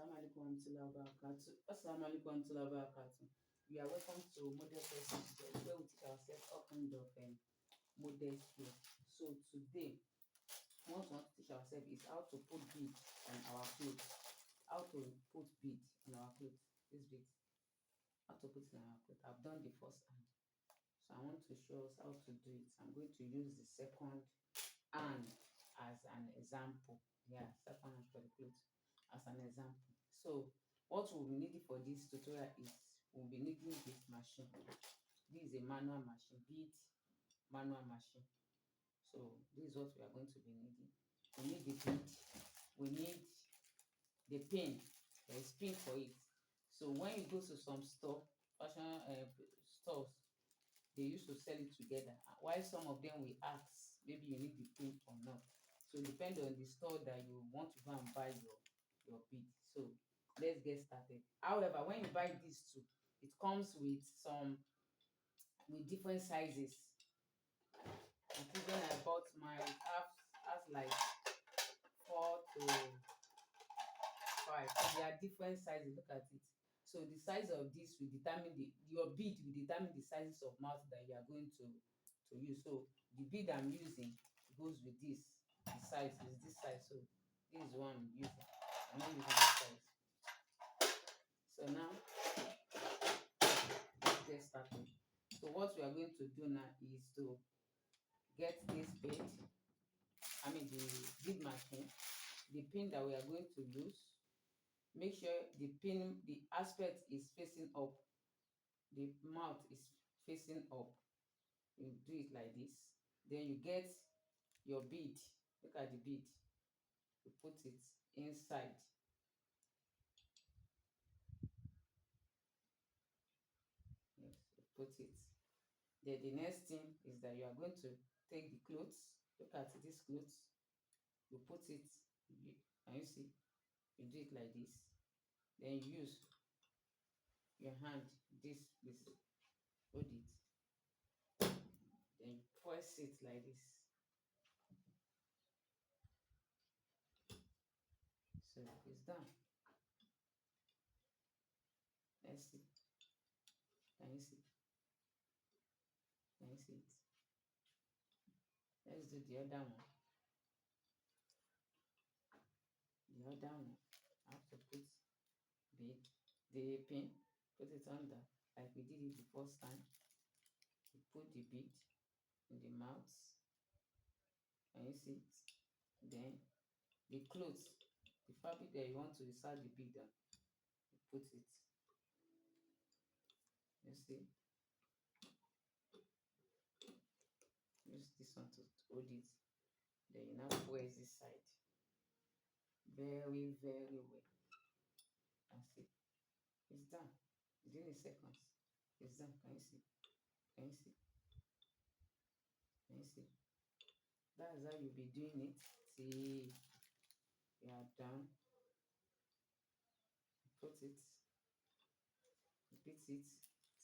Assalamu alaikum warahmatullahi wabarakatuh. We are welcome to Model Person where we teach ourselves all kinds of model skills. So today, what we want to teach ourselves is how to put bead on our clothes. How to put bead on our clothes. This bead. How to put it on our clothes. I've done the first hand. So I want to show us how to do it. I'm going to use the second hand as an example. Yeah, second hand for the clothes as an example. So what we'll be needing for this tutorial is we'll be needing this machine. This is a manual machine, bead manual machine. So this is what we are going to be needing. We need the bead, we need the pin. There is pin for it. So when you go to some fashion stores, they used to sell it together. While some of them will ask, maybe you need the pin or not. So depend on the store that you want to go and buy your bead. So let's get started. However, when you buy these two, it comes with different sizes. I think when I bought my has like 4 to 5. So there are different sizes. Look at it. So the size of this will determine your bead will determine the sizes of mouth that you are going to use. So the bead I'm using goes with this. The size is this size. So this is one I'm using. I'm not using this size. So now let's get started. So what we are going to do now is to get this bead. The bead machine, the pin that we are going to use. Make sure the aspect is facing up. The mouth is facing up. You do it like this. Then you get your bead. Look at the bead. You put it inside. Yes, you put it. Then the next thing is that you are going to take the clothes. Look at this clothes. You put it. Can you see? You do it like this. Then you use your hand. This. Hold it. Then you press it like this. So it's done. Let's see. Can you see? Can you see it? Let's do the other one. The other one. I have to put the pin, put it under, like we did it the first time. You put the bead in the mouth. Can you see it? Then the clothes, the fabric that you want to insert the bead on, you put it. You see? Use this one to hold it. Then you now press this side. Very, very well. That's it. It's done. Within a second. It's done. Can you see? Can you see? Can you see? That's how you'll be doing it till you are done. Put it, repeat it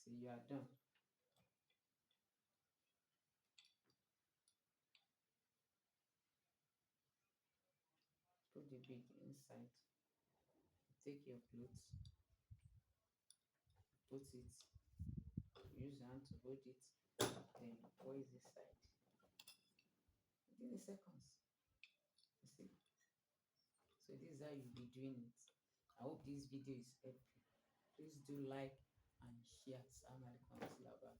till you are done. Put the bead inside. Take your clothes, put it, use your hand to hold it, then press this side. Within a seconds. You see? So this is how you'll be doing it. I hope this video is helpful. Please do like and share. Assalamu alaikum.